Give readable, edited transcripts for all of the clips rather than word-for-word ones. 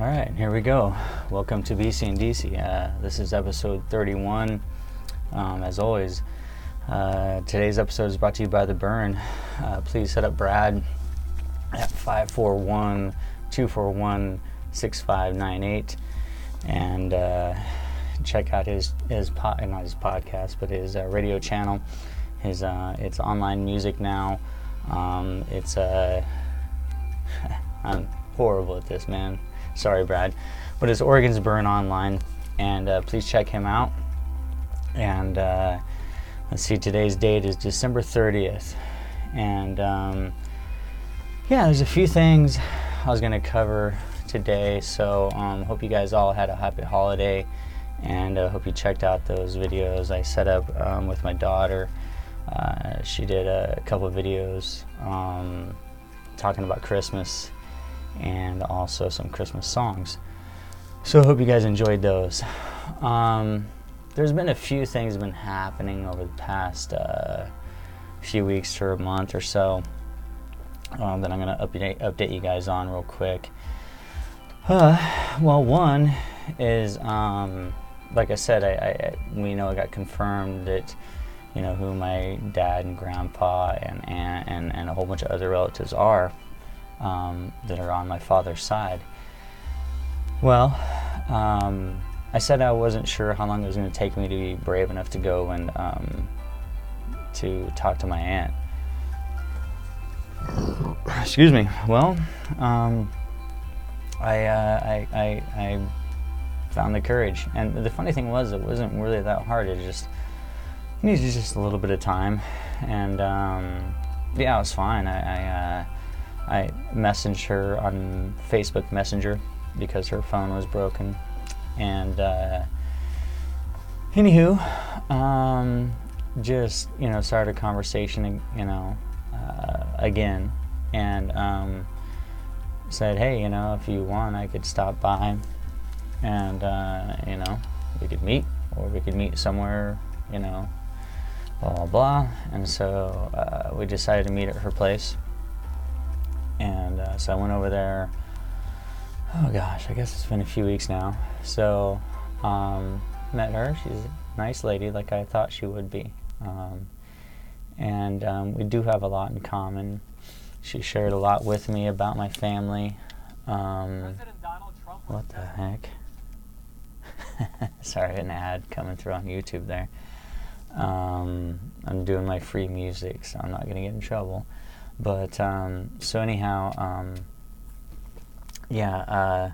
All right, here we go. Welcome to BC and DC. This is episode 31. As always, today's episode is brought to you by The Burn. Please hit up Brad at 541-241-6598 and check out his not his podcast, but his radio channel. His it's online music now. It's I'm horrible at this, man. Sorry, Brad. But it's Oregon's Burn Online, and please check him out. And let's see, today's date is December 30th. And yeah, there's a few things I was going to cover today. So hope you guys all had a happy holiday, and hope you checked out those videos I set up with my daughter. She did a couple of videos talking about Christmas and also some Christmas songs. So I hope you guys enjoyed those. There's been a few things been happening over the past few weeks to a month or so that I'm going to update you guys on real quick. Well, one is, like I said, we know it got confirmed that, you know, who my dad and grandpa and aunt and a whole bunch of other relatives are. That are on my father's side. Well, I said I wasn't sure how long it was going to take me to be brave enough to go and to talk to my aunt. Excuse me. Well, I found the courage, and the funny thing was, it wasn't really that hard. It just needed just a little bit of time, and yeah, it was fine. I messaged her on Facebook Messenger because her phone was broken, and anywho, just, you know, started a conversation, you know, again, and said, hey, you know, if you want, I could stop by, and you know, we could meet, or we could meet somewhere, you know, blah blah blah. And so we decided to meet at her place. And so I went over there, oh gosh, I guess it's been a few weeks now. So met her. She's a nice lady, like I thought she would be. And we do have a lot in common. She shared a lot with me about my family. What the heck? Sorry, an ad coming through on YouTube there. I'm doing my free music, so I'm not going to get in trouble. But, so anyhow, yeah,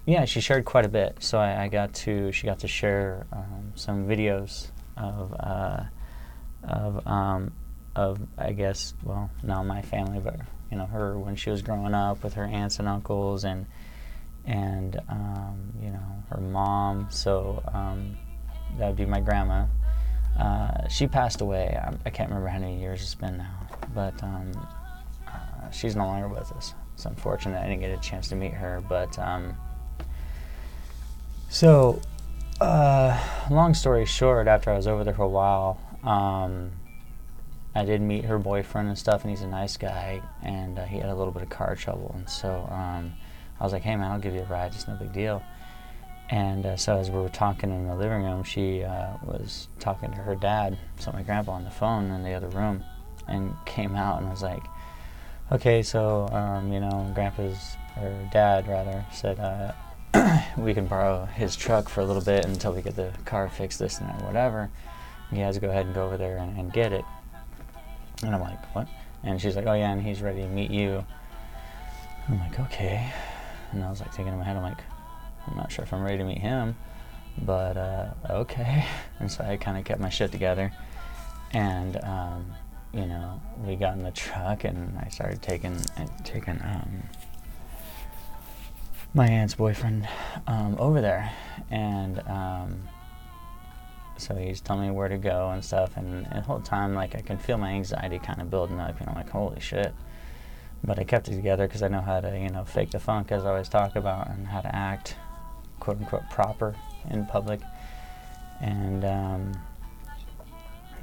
yeah, she shared quite a bit. So she got to share some videos of I guess, well, not my family, but, you know, her when she was growing up with her aunts and uncles and you know, her mom. So that would be my grandma. She passed away. I can't remember how many years it's been now, but she's no longer with us. It's unfortunate I didn't get a chance to meet her, but so long story short, after I was over there for a while, I did meet her boyfriend and stuff, and he's a nice guy, and he had a little bit of car trouble, and so I was like, hey man, I'll give you a ride, it's no big deal. And so as we were talking in the living room, she was talking to her dad, so my grandpa, on the phone in the other room, and came out and was like, okay, so, you know, dad rather, said, we can borrow his truck for a little bit until we get the car fixed, this and that, whatever. You guys go ahead and go over there and get it. And I'm like, what? And she's like, oh yeah, and he's ready to meet you. I'm like, okay. And I was like thinking in my head, I'm like, I'm not sure if I'm ready to meet him, but okay. And so I kind of kept my shit together, and you know, we got in the truck, and I started taking my aunt's boyfriend over there, and so he's telling me where to go and stuff, and the whole time, like, I can feel my anxiety kind of building up, you know, like, holy shit. But I kept it together because I know how to, you know, fake the funk, as I always talk about, and how to act, quote unquote, proper in public. And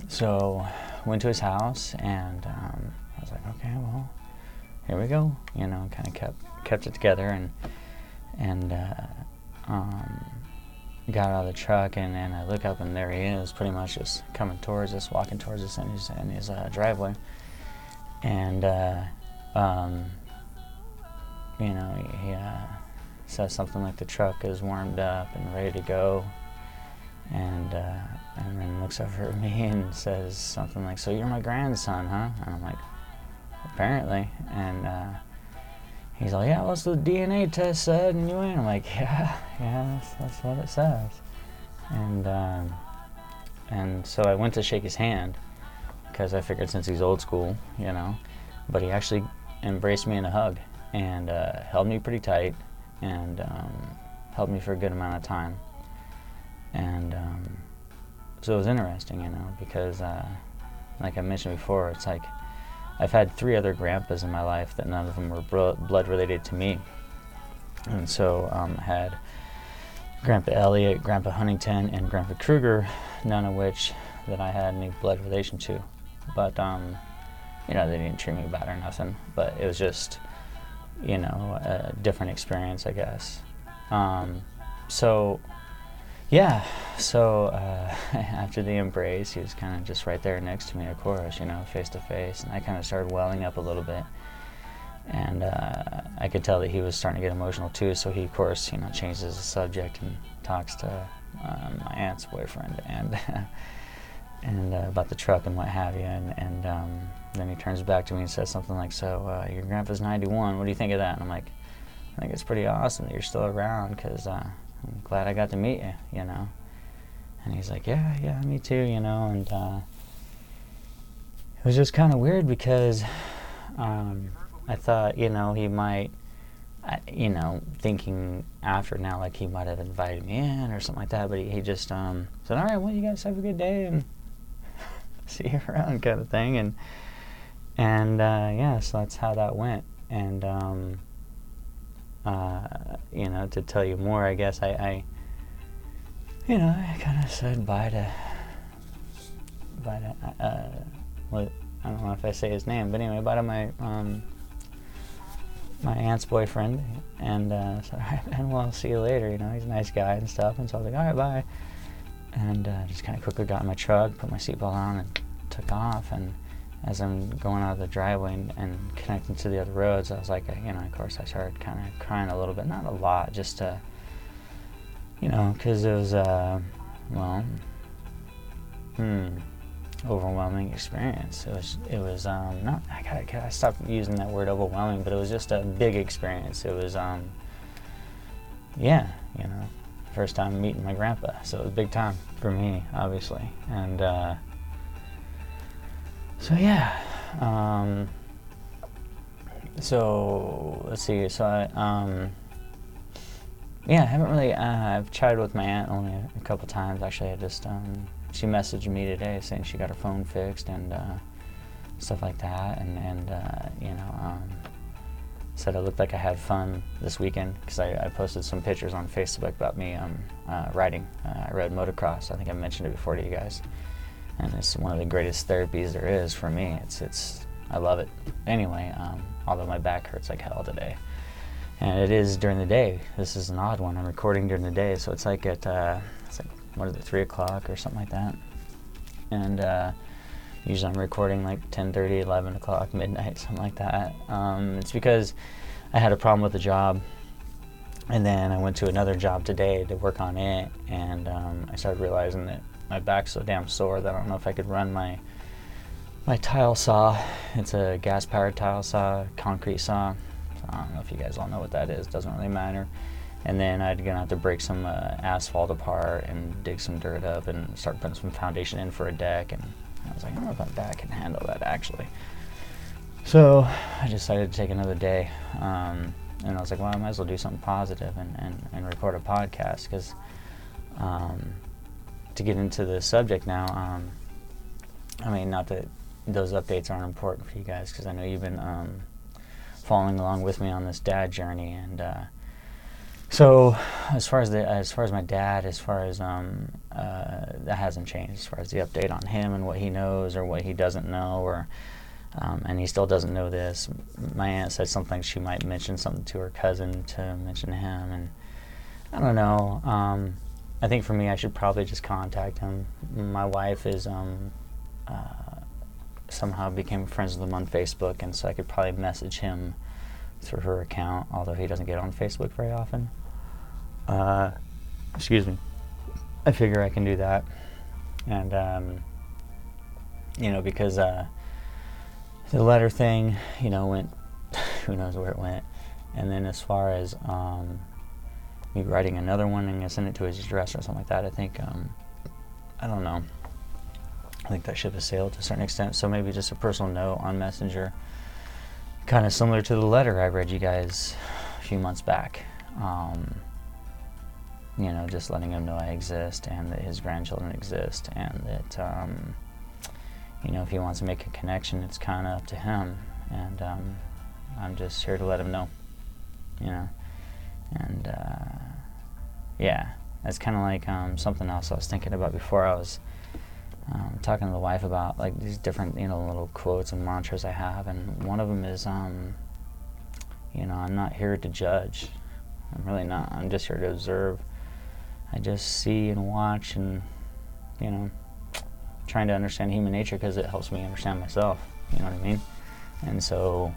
so went to his house, and I was like, okay, well, here we go, kind of kept it together, and got out of the truck, and I look up, and there he is, pretty much just coming towards us, walking towards us in his driveway, and he says something like the truck is warmed up and ready to go, and then looks over at me and says something like, "So you're my grandson, huh?" And I'm like, "Apparently." And he's like, "Yeah, what's the DNA test said?" And I'm like, yeah, that's what it says. And so I went to shake his hand, because I figured since he's old school, but he actually embraced me in a hug, and held me pretty tight, and held me for a good amount of time. And so it was interesting, because like I mentioned before, it's like I've had 3 other grandpas in my life that none of them were blood related to me. And so I had Grandpa Elliott, Grandpa Huntington, and Grandpa Kruger, none of which that I had any blood relation to. But they didn't treat me bad or nothing, but it was just a different experience, I guess. So after the embrace, he was kind of just right there next to me, of course, face to face, and I kind of started welling up a little bit, and I could tell that he was starting to get emotional too, so he, of course, changes the subject and talks to my aunt's boyfriend, and and about the truck and what have you, and then he turns back to me and says something like, "So your grandpa's 91, what do you think of that?" And I'm like, "I think it's pretty awesome that you're still around, because I'm glad I got to meet you, And he's like, yeah, me too, and it was just kind of weird, because I thought, he might, thinking after now, like he might have invited me in or something like that, but he just said, "All right, well, you guys have a good day, and see you around," kind of thing, and so that's how that went, and to tell you more, I guess I kind of said bye to what, I don't know if I say his name, but anyway, bye to my aunt's boyfriend, and said, "All right, man, well, I'll see you later." He's a nice guy and stuff, and so I was like, "All right, bye," and just kind of quickly got in my truck, put my seatbelt on, and took off. And as I'm going out of the driveway and connecting to the other roads, I was like, of course, I started kind of crying a little bit, not a lot, just because it was overwhelming experience. It was not. I gotta stop using that word overwhelming, but it was just a big experience. It was first time meeting my grandpa, so it was big time for me, obviously, and so let's see. So I haven't really. I've chatted with my aunt only a couple times. Actually, I just she messaged me today saying she got her phone fixed and stuff like that, and said I looked like I had fun this weekend, because I posted some pictures on Facebook about me riding. I rode motocross. I think I mentioned it before to you guys, and it's one of the greatest therapies there is for me. It's I love it. Anyway, although my back hurts like hell today. And it is during the day. This is an odd one. I'm recording during the day, so it's like at, 3 o'clock or something like that. And usually I'm recording like 10:30, 11 o'clock, midnight, something like that. It's because I had a problem with the job, and then I went to another job today to work on it, and I started realizing that my back's so damn sore that I don't know if I could run my tile saw. It's a gas-powered tile saw, concrete saw. I don't know if you guys all know what that is. Doesn't really matter. And then I'm gonna have to break some asphalt apart and dig some dirt up and start putting some foundation in for a deck. And I was like, I don't know if my back can handle that, actually. So I decided to take another day. And I was like, well, I might as well do something positive and record a podcast, because to get into the subject now, not that those updates aren't important for you guys, because I know you've been following along with me on this dad journey, and so as far as my dad, that hasn't changed as far as the update on him and what he knows or what he doesn't know, or and he still doesn't know this. My aunt said something, she might mention something to her cousin to mention him, and I don't know. I think for me, I should probably just contact him. My wife is somehow became friends with him on Facebook, and so I could probably message him through her account, although he doesn't get on Facebook very often. Excuse me. I figure I can do that. And, because the letter thing, went, who knows where it went. And then as far as me writing another one and I send it to his address or something like that, I think, I don't know. I think that ship has sailed to a certain extent. So maybe just a personal note on Messenger, kind of similar to the letter I read you guys a few months back. Just letting him know I exist and that his grandchildren exist, and that, if he wants to make a connection, it's kind of up to him. And I'm just here to let him know, And, that's kind of like something else I was thinking about before. I was talking to the wife about like these different, little quotes and mantras I have, and one of them is, I'm not here to judge. I'm really not. I'm just here to observe. I just see and watch and, trying to understand human nature because it helps me understand myself. You know what I mean? And so,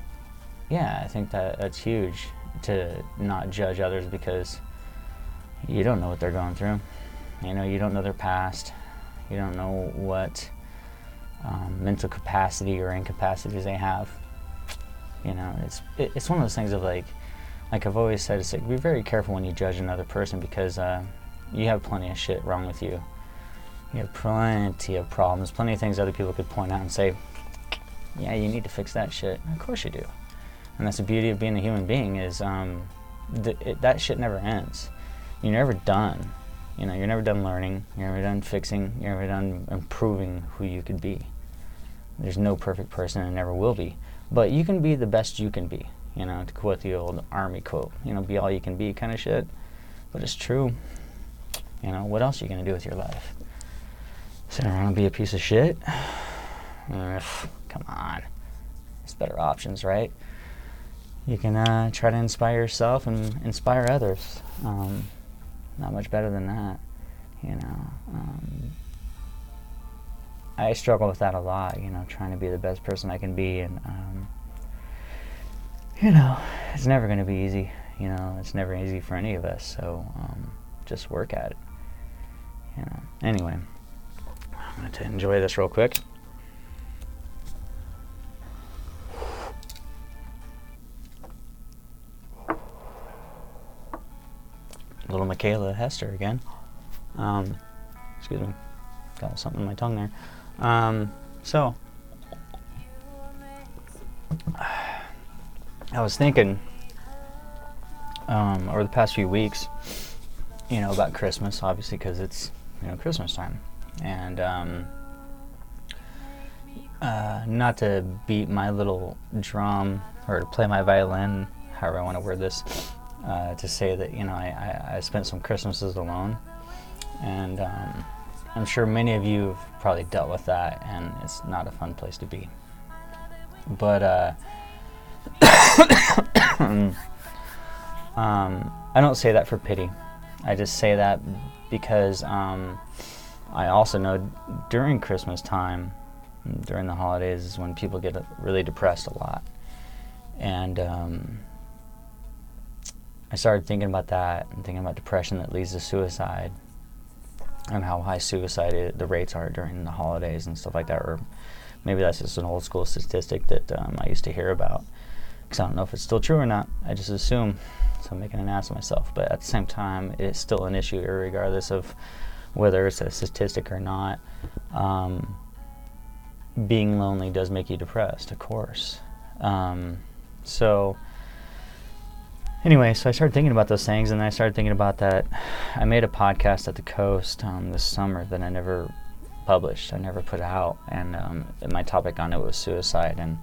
I think that's huge, to not judge others, because you don't know what they're going through. You don't know their past. You don't know what mental capacity or incapacities they have. It's one of those things of like I've always said, it's like, be very careful when you judge another person, because you have plenty of shit wrong with you. You have plenty of problems, plenty of things other people could point out and say, yeah, you need to fix that shit. Of course you do. And that's the beauty of being a human being, is that shit never ends. You're never done. You're never done learning. You're never done fixing. You're never done improving who you could be. There's no perfect person and never will be. But you can be the best you can be. To quote the old army quote, be all you can be kind of shit. But it's true. What else are you going to do with your life? Sit around and be a piece of shit? Come on. There's better options, right? You can try to inspire yourself and inspire others. Not much better than that, I struggle with that a lot, trying to be the best person I can be, and it's never going to be easy. It's never easy for any of us. So just work at it. Anyway, I'm going to enjoy this real quick. Little Michaela Hester again. Excuse me. Got something in my tongue there. So, I was thinking over the past few weeks, about Christmas, obviously, because it's, Christmas time. And not to beat my little drum or to play my violin, however I want to word this, to say that, I spent some Christmases alone. And I'm sure many of you have probably dealt with that, and it's not a fun place to be. But I don't say that for pity. I just say that because I also know during Christmas time, during the holidays, is when people get really depressed a lot. And I started thinking about that and thinking about depression that leads to suicide, and how high the rates are during the holidays and stuff like that. Or maybe that's just an old school statistic that I used to hear about, because I don't know if it's still true or not. I just assume, so I'm making an ass of myself. But at the same time, it's still an issue regardless of whether it's a statistic or not. Being lonely does make you depressed, of course. So anyway, so I started thinking about those things, and I started thinking about that. I made a podcast at the Coast this summer that I never published. I never put out, and my topic on it was suicide, and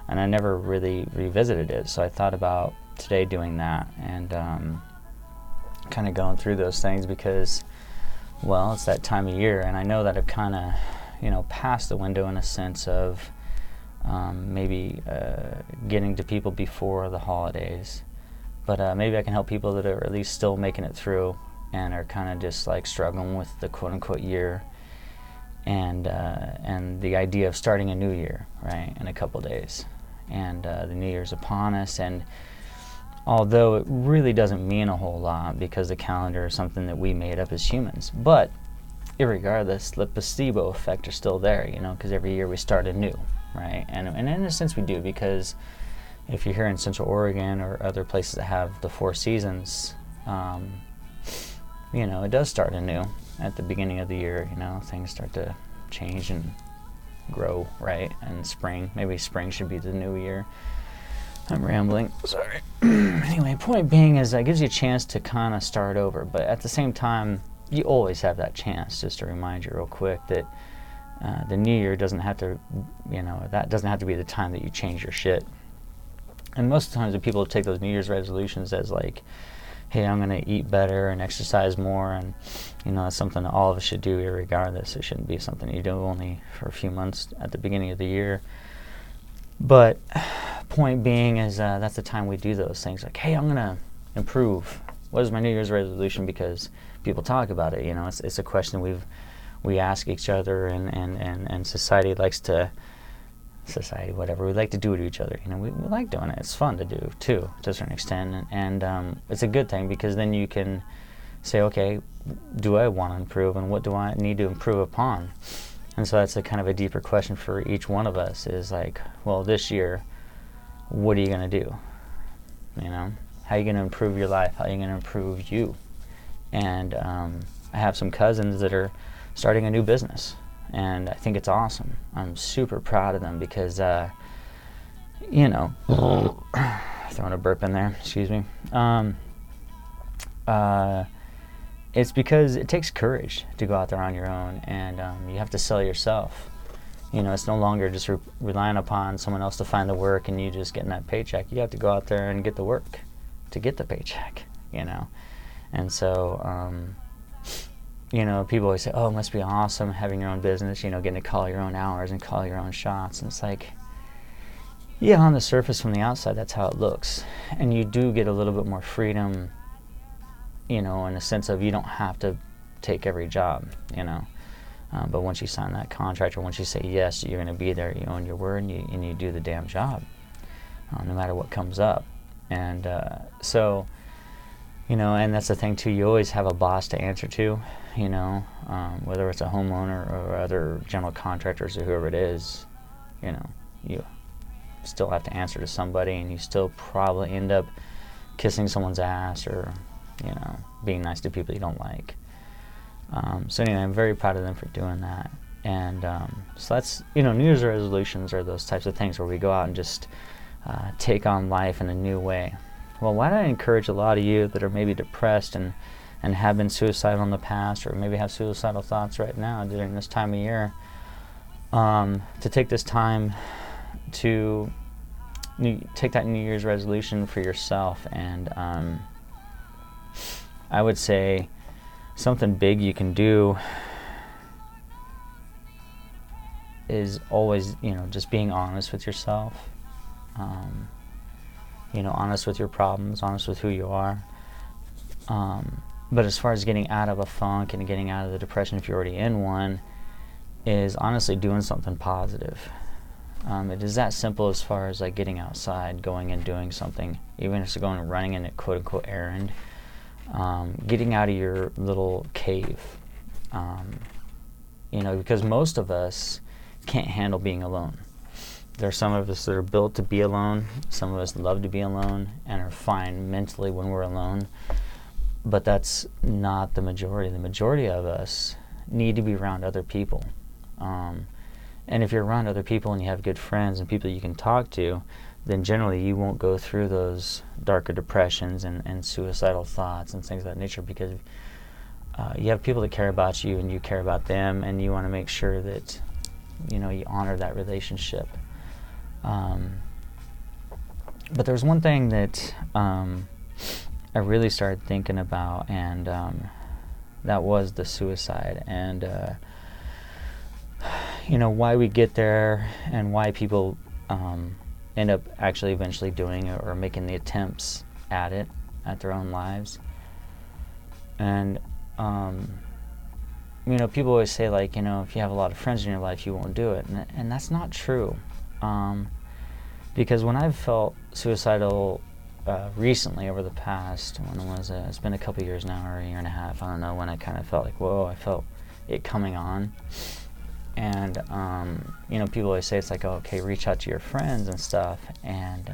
I never really revisited it. So I thought about today doing that, and kind of going through those things, because, well, it's that time of year, and I know that I've kind of, passed the window in a sense of maybe getting to people before the holidays. But maybe I can help people that are at least still making it through and are kind of just like struggling with the quote-unquote year, and the idea of starting a new year, right, in a couple days. And the New Year's upon us, and although it really doesn't mean a whole lot because the calendar is something that we made up as humans, but irregardless, the placebo effect is still there, because every year we start anew, right? And in a sense we do, because if you're here in Central Oregon or other places that have the 4 seasons, it does start anew at the beginning of the year. Things start to change and grow, right? And maybe spring should be the new year. I'm rambling, sorry. Anyway, point being is that gives you a chance to kind of start over, but at the same time, you always have that chance. Just to remind you real quick that the new year doesn't have to, that doesn't have to be the time that you change your shit. And most of the times when people take those New Year's resolutions as like, hey, I'm going to eat better and exercise more, and that's something that all of us should do irregardless. It shouldn't be something you do only for a few months at the beginning of the year. But point being is that's the time we do those things, like, hey, I'm going to improve. What is my New Year's resolution? Because people talk about it. It's a question we ask each other, and society likes to. We like to do it to each other. We like doing it. It's fun to do too, to a certain extent, and it's a good thing, because then you can say, okay, do I want to improve, and what do I need to improve upon? And so that's a kind of a deeper question for each one of us, is like, well, this year, what are you going to do? How are you going to improve your life? How are you going to improve you? And I have some cousins that are starting a new business, and I think it's awesome. I'm super proud of them because, throwing a burp in there, excuse me. It's because it takes courage to go out there on your own, and you have to sell yourself. It's no longer just relying upon someone else to find the work and you just getting that paycheck. You have to go out there and get the work to get the paycheck, And so, people always say, oh, it must be awesome having your own business, getting to call your own hours and call your own shots. And it's like, yeah, on the surface from the outside, that's how it looks. And you do get a little bit more freedom, in a sense of you don't have to take every job, But once you sign that contract, or once you say yes, you're going to be there, you own your word, and you do the damn job, no matter what comes up. And so, and that's the thing too, you always have a boss to answer to, whether it's a homeowner or other general contractors or whoever it is, you still have to answer to somebody, and you still probably end up kissing someone's ass or, being nice to people you don't like. So anyway, I'm very proud of them for doing that. And so that's, New Year's resolutions are those types of things where we go out and just take on life in a new way. Well, why don't I encourage a lot of you that are maybe depressed and have been suicidal in the past, or maybe have suicidal thoughts right now during this time of year, to take this time to take that New Year's resolution for yourself. And I would say something big you can do is always, just being honest with yourself. Honest with your problems, honest with who you are. But as far as getting out of a funk and getting out of the depression, if you're already in one, is honestly doing something positive. It is that simple as far as like getting outside, going and doing something, even if it's going and running in a quote-unquote errand. Getting out of your little cave. Because most of us can't handle being alone. There are some of us that are built to be alone. Some of us love to be alone and are fine mentally when we're alone. But that's not the majority. The majority of us need to be around other people. And if you're around other people and you have good friends and people you can talk to, then generally you won't go through those darker depressions and suicidal thoughts and things of that nature, because you have people that care about you and you care about them, and you want to make sure that you honor that relationship. But there's one thing that I really started thinking about, and that was the suicide, and why we get there, and why people end up actually eventually doing it or making the attempts at it, at their own lives. And people always say, like, if you have a lot of friends in your life, you won't do it, and that's not true. Because when I've felt suicidal recently, over the past, when was it? It's been a couple years now, or a year and a half, I don't know, when I kind of felt like, whoa, I felt it coming on. And people always say, it's like, oh, okay, reach out to your friends and stuff, and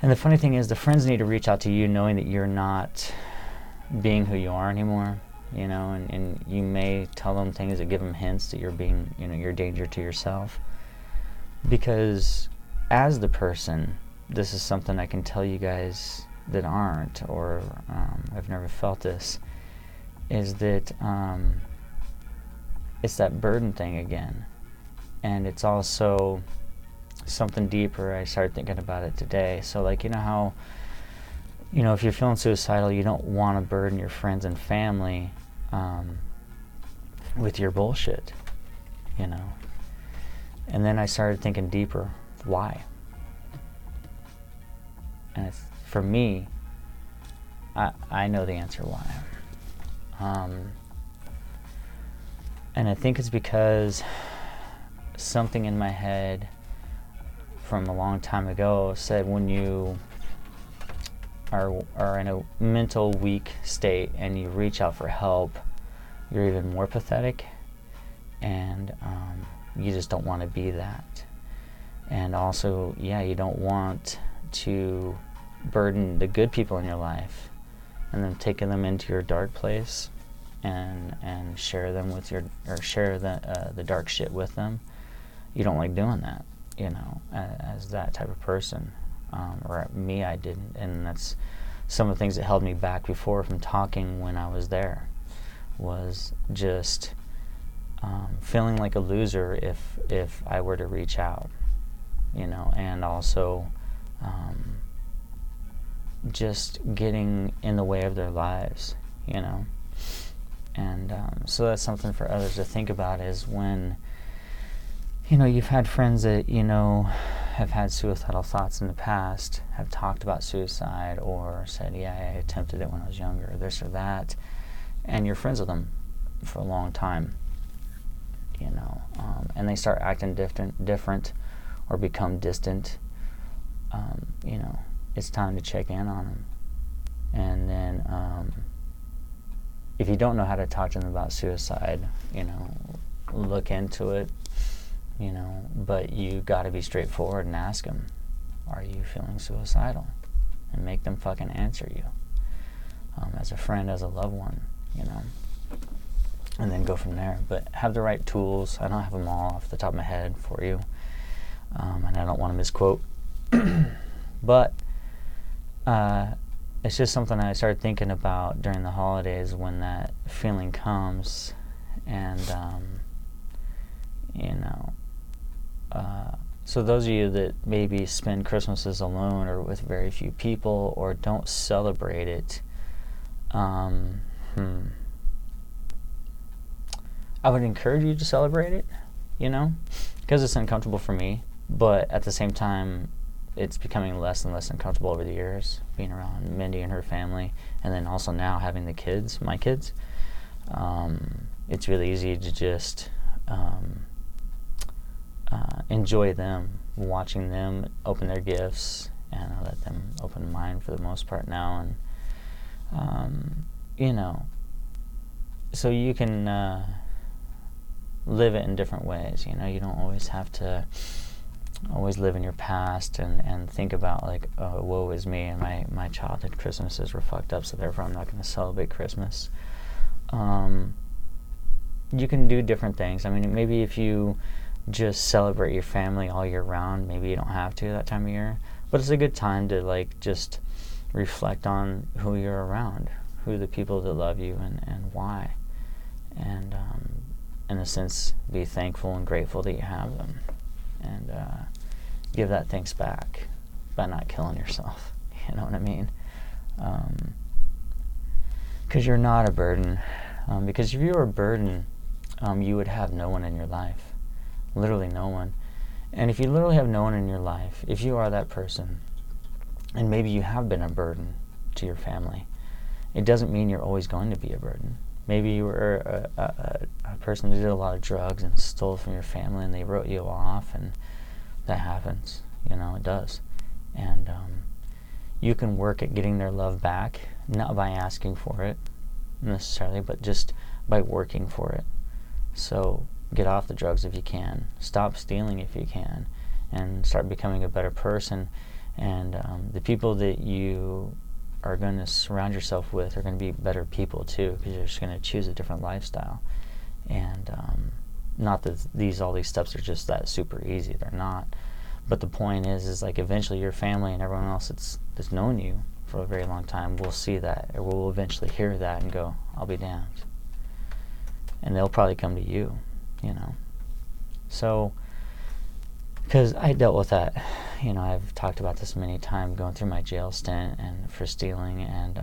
the funny thing is, the friends need to reach out to you knowing that you're not being who you are anymore, and you may tell them things that give them hints that you're being, you're a danger to yourself. Because as the person, this is something I can tell you guys that aren't, or I've never felt this, is that it's that burden thing again. And it's also something deeper. I started thinking about it today. So, like, how, if you're feeling suicidal, you don't want to burden your friends and family with your bullshit, And then I started thinking deeper, why? And for me, I know the answer why. And I think it's because something in my head from a long time ago said, when you are in a mental weak state and you reach out for help, you're even more pathetic, and you just don't want to be that. And also, you don't want to burden the good people in your life and then taking them into your dark place and share them with share the dark shit with them. You don't like doing that, as that type of person. Or me, I didn't, and that's some of the things that held me back before from talking when I was there, was just feeling like a loser if I were to reach out, and also just getting in the way of their lives, and so that's something for others to think about, is when you've had friends that have had suicidal thoughts in the past, have talked about suicide, or said, I attempted it when I was younger, this or that, and you're friends with them for a long time, and they start acting different or become distant, it's time to check in on them. And then if you don't know how to talk to them about suicide, look into it, but you got to be straightforward and ask them, are you feeling suicidal? And make them fucking answer you, as a friend, as a loved one, and then go from there. But have the right tools. I don't have them all off the top of my head for you, and I don't want to misquote, but it's just something I started thinking about during the holidays when that feeling comes, and so those of you that maybe spend Christmases alone or with very few people, or don't celebrate it, I would encourage you to celebrate it, because it's uncomfortable for me, but at the same time, it's becoming less and less uncomfortable over the years, being around Mindy and her family, and then also now having my kids. It's really easy to just enjoy them, watching them open their gifts, and I let them open mine for the most part now, and so you can live it in different ways. You don't always have to always live in your past and think about, like, oh, woe is me, and my childhood Christmases were fucked up, so therefore I'm not going to celebrate Christmas. You can do different things. I mean, maybe if you just celebrate your family all year round, maybe you don't have to that time of year, but it's a good time to, like, just reflect on who you're around, who are the people that love you, and why, and in a sense, be thankful and grateful that you have them, and give that thanks back by not killing yourself. You know what I mean? Because you're not a burden. Because if you were a burden, you would have no one in your life. Literally no one. And if you literally have no one in your life, if you are that person, and maybe you have been a burden to your family, it doesn't mean you're always going to be a burden. Maybe you were a person who did a lot of drugs and stole from your family, and they wrote you off, and that happens. It does. And you can work at getting their love back, not by asking for it necessarily, but just by working for it. So get off the drugs if you can. Stop stealing if you can, and start becoming a better person. And the people that you are going to surround yourself with are going to be better people too, because you're just going to choose a different lifestyle. And not that all these steps are just that super easy. They're not. But the point is like eventually your family and everyone else that's known you for a very long time will see that, or will eventually hear that and go, I'll be damned. And they'll probably come to you, So, because I dealt with that, I've talked about this many times, going through my jail stint and for stealing, and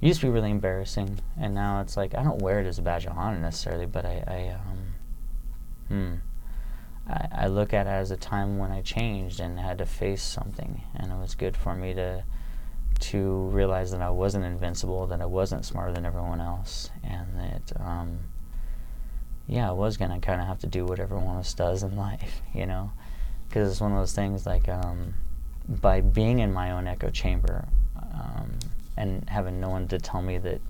it used to be really embarrassing, and now it's like I don't wear it as a badge of honor necessarily, but I look at it as a time when I changed and had to face something, and it was good for me to realize that I wasn't invincible, that I wasn't smarter than everyone else, and that I was going to kind of have to do what everyone else does in life, because it's one of those things like by being in my own echo chamber and having no one to tell me that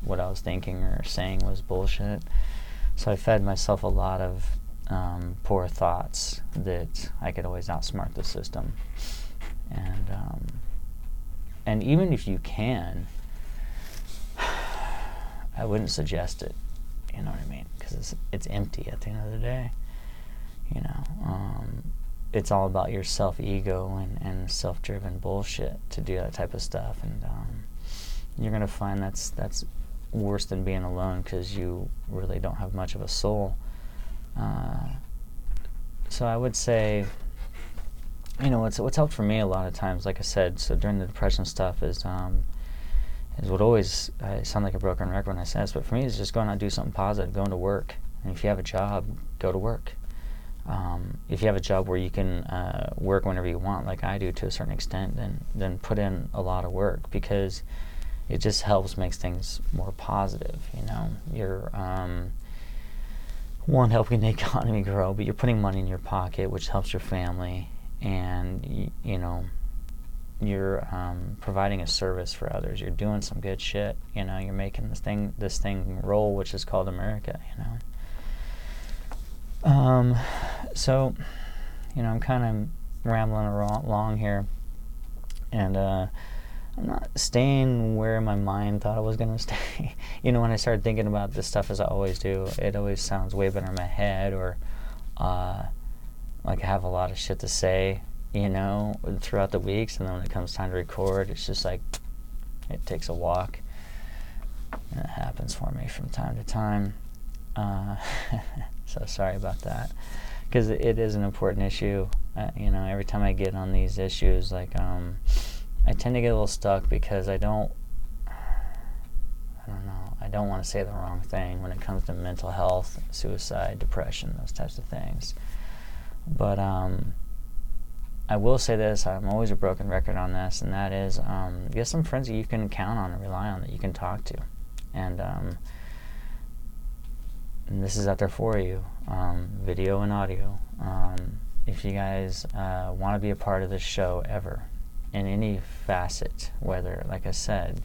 what I was thinking or saying was bullshit, so I fed myself a lot of poor thoughts that I could always outsmart the system. And even if you can, I wouldn't suggest it, you know what I mean? Because it's empty at the end of the day, it's all about your self-ego and self-driven bullshit to do that type of stuff, and you're going to find that's worse than being alone, because you really don't have much of a soul. So I would say, what's helped for me a lot of times, like I said, so during the depression stuff is what always, I sound like a broken record when I say this, but for me it's just going out and do something positive, going to work. And if you have a job, go to work. If you have a job where you can work whenever you want, like I do to a certain extent, then put in a lot of work, because it just makes things more positive, You're one, helping the economy grow, but you're putting money in your pocket, which helps your family, and you're providing a service for others. You're doing some good shit. You're making this thing roll, which is called America. So, I'm kind of rambling along here, and I'm not staying where my mind thought I was going to stay. When I started thinking about this stuff, as I always do, it always sounds way better in my head, or like I have a lot of shit to say, throughout the weeks, and then when it comes time to record, it's just like it takes a walk, and it happens for me from time to time. So sorry about that, because it is an important issue. Every time I get on these issues, like I tend to get a little stuck, because I don't want to say the wrong thing when it comes to mental health, suicide, depression, those types of things. But I will say this, I'm always a broken record on this, and that is get some friends that you can count on and rely on, that you can talk to. And this is out there for you, video and audio. If you guys want to be a part of this show ever, in any facet, whether, like I said,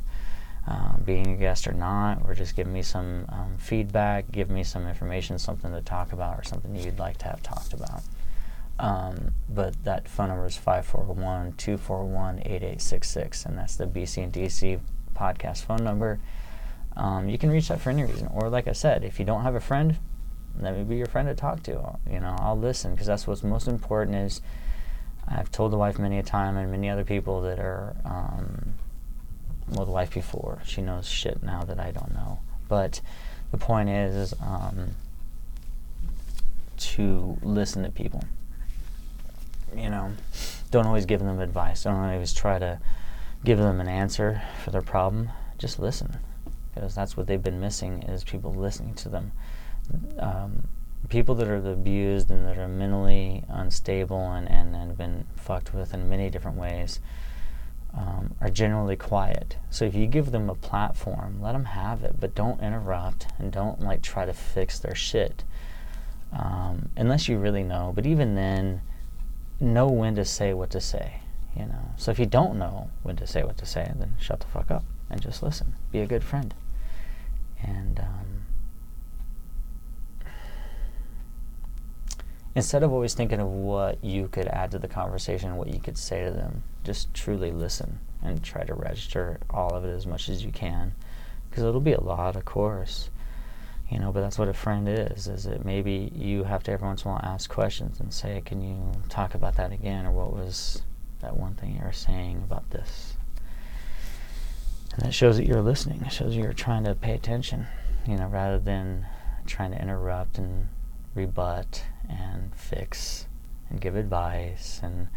being a guest or not, or just give me some feedback, give me some information, something to talk about, or something you'd like to have talked about. But that phone number is 541-241-8866, and that's the BC and DC podcast phone number. You can reach that for any reason, or like I said, if you don't have a friend, let me be your friend to talk to. I'll listen, because that's what's most important. Is I've told the wife many a time, and many other people that are, the wife before, she knows shit now that I don't know. But the point is to listen to people. Don't always give them advice. Don't always try to give them an answer for their problem. Just listen, because that's what they've been missing, is people listening to them. people that are abused and that are mentally unstable and have been fucked with in many different ways are generally quiet. So if you give them a platform, let them have it, but don't interrupt and don't like try to fix their shit unless you really know. But even then, know when to say what to say, you know. So if you don't know when to say what to say, then shut the fuck up and just listen. Be a good friend. And instead of always thinking of what you could add to the conversation, what you could say to them, just truly listen and try to register all of it as much as you can, because it'll be a lot, of course, you know. But that's what a friend is it maybe you have to every once in a while ask questions and say, can you talk about that again, or what was that one thing you were saying about this? And that shows that you're listening. It shows you're trying to pay attention, you know, rather than trying to interrupt and rebut and fix and give advice and,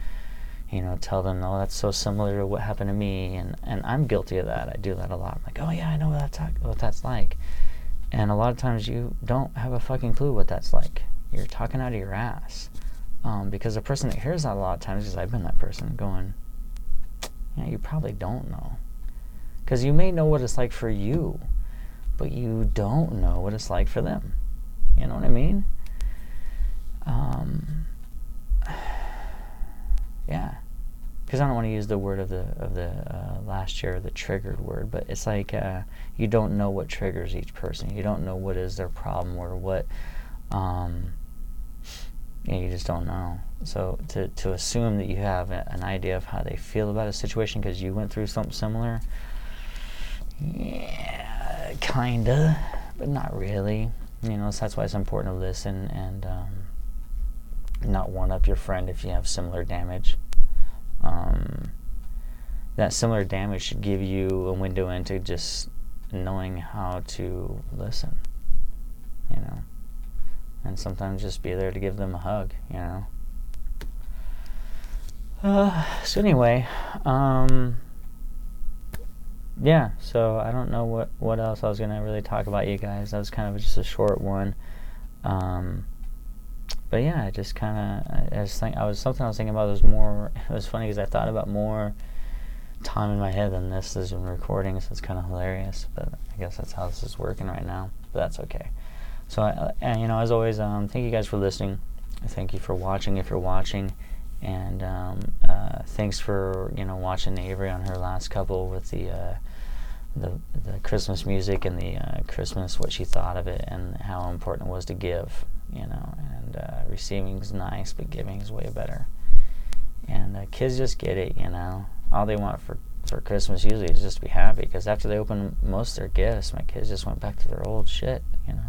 you know, tell them, oh, that's so similar to what happened to me. And I'm guilty of that. I do that a lot. I'm like, oh yeah, I know what that's like. And a lot of times you don't have a fucking clue what that's like. You're talking out of your ass. Because the person that hears that a lot of times, because I've been that person, going, yeah, you probably don't know. Because you may know what it's like for you, but you don't know what it's like for them. You know what I mean? Yeah. Because I don't want to use the word of the last year, the triggered word, but it's like you don't know what triggers each person. You don't know what is their problem or what. You just don't know. So to assume that you have an idea of how they feel about a situation because you went through something similar, yeah, kinda, but not really. You know, so that's why it's important to listen and not one up your friend if you have similar damage. That similar damage should give you a window into just knowing how to listen, you know, and sometimes just be there to give them a hug, you know. So anyway, yeah, so I don't know what else I was going to really talk about, you guys. That was kind of just a short one. But yeah, I just kind of, I was thinking about was more, it was funny because I thought about more time in my head than this has been recording, so it's kind of hilarious, but I guess that's how this is working right now, but that's okay. So, and, you know, as always, thank you guys for listening. Thank you for watching if you're watching, and thanks for, you know, watching Avery on her last couple with the Christmas music and the Christmas, what she thought of it and how important it was to give, you know, and receiving is nice, but giving is way better. And kids just get it, you know. All they want for Christmas usually is just to be happy, because after they open most of their gifts, my kids just went back to their old shit, you know.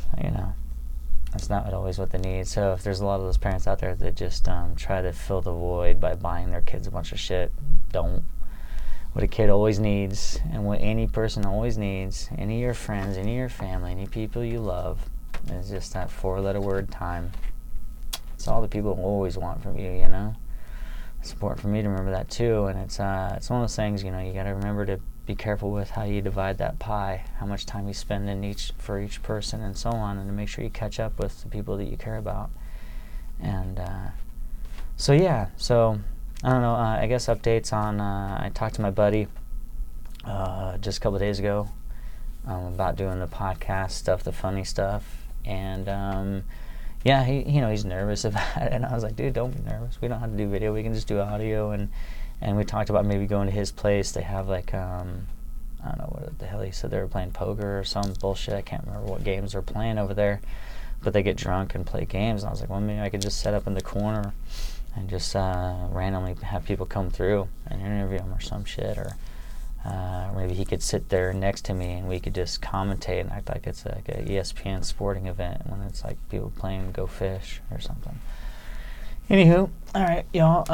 So, you know, that's not always what they need. So if there's a lot of those parents out there that just try to fill the void by buying their kids a bunch of shit, don't. What a kid always needs, and what any person always needs, any of your friends, any of your family, any people you love, is just that 4-letter word, time. It's all the people always want from you, you know. It's important for me to remember that too, and it's one of those things, you know, you got to remember to be careful with how you divide that pie, how much time you spend for each person, and so on, and to make sure you catch up with the people that you care about. And so yeah, so I don't know. I guess updates on. I talked to my buddy just a couple of days ago about doing the podcast stuff, the funny stuff, and yeah, he's nervous about it, and I was like, dude, don't be nervous. We don't have to do video. We can just do audio, and we talked about maybe going to his place. They have like I don't know what the hell he said, they were playing poker or some bullshit. I can't remember what games they're playing over there, but they get drunk and play games. And I was like, well, maybe I could just set up in the corner and just randomly have people come through and interview them or some shit, or maybe he could sit there next to me and we could just commentate and act like it's like a ESPN sporting event when it's like people playing Go Fish or something. Anywho, all right, y'all.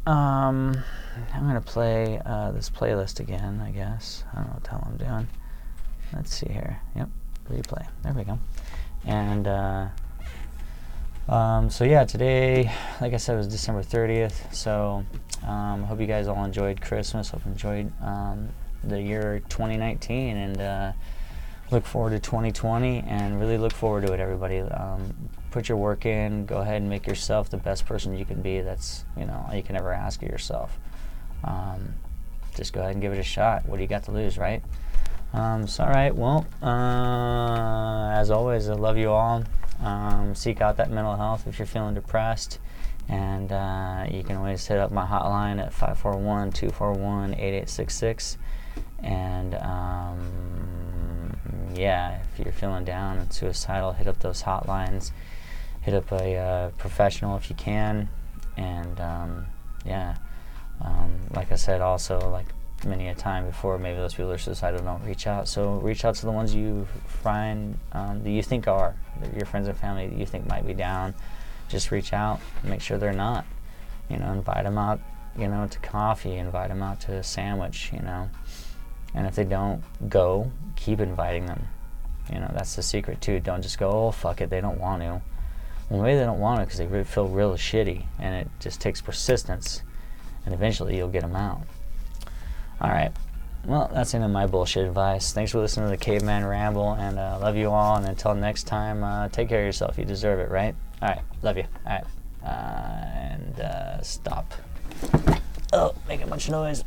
I'm gonna play this playlist again, I guess. I don't know what the hell I'm doing. Let's see here. Yep, replay. There we go. And so yeah, today, like I said, was December 30th. So hope you guys all enjoyed Christmas. Hope you enjoyed the year 2019, and look forward to 2020 and really look forward to it, everybody. Put your work in. Go ahead and make yourself the best person you can be. That's, all you can ever ask of yourself. Just go ahead and give it a shot. What do you got to lose, right? So, all right. Well, as always, I love you all. Seek out that mental health if you're feeling depressed. And you can always hit up my hotline at 541-241-8866. And yeah, if you're feeling down and suicidal, hit up those hotlines. Hit up a professional if you can. And yeah, like I said, also, like many a time before, maybe those people are suicidal, don't reach out. So reach out to the ones you find that you think are your friends and family that you think might be down. Just reach out, make sure they're not. Invite them out, to coffee, invite them out to a sandwich, And if they don't go, keep inviting them. That's the secret too. Don't just go, oh, fuck it, they don't want to. Well, maybe they don't want to because they feel real shitty, and it just takes persistence, and eventually you'll get them out. All right. Well, that's the end of my bullshit advice. Thanks for listening to the Caveman Ramble, and love you all. And until next time, take care of yourself. You deserve it, right? All right. Love you. All right. And stop. Oh, making much noise.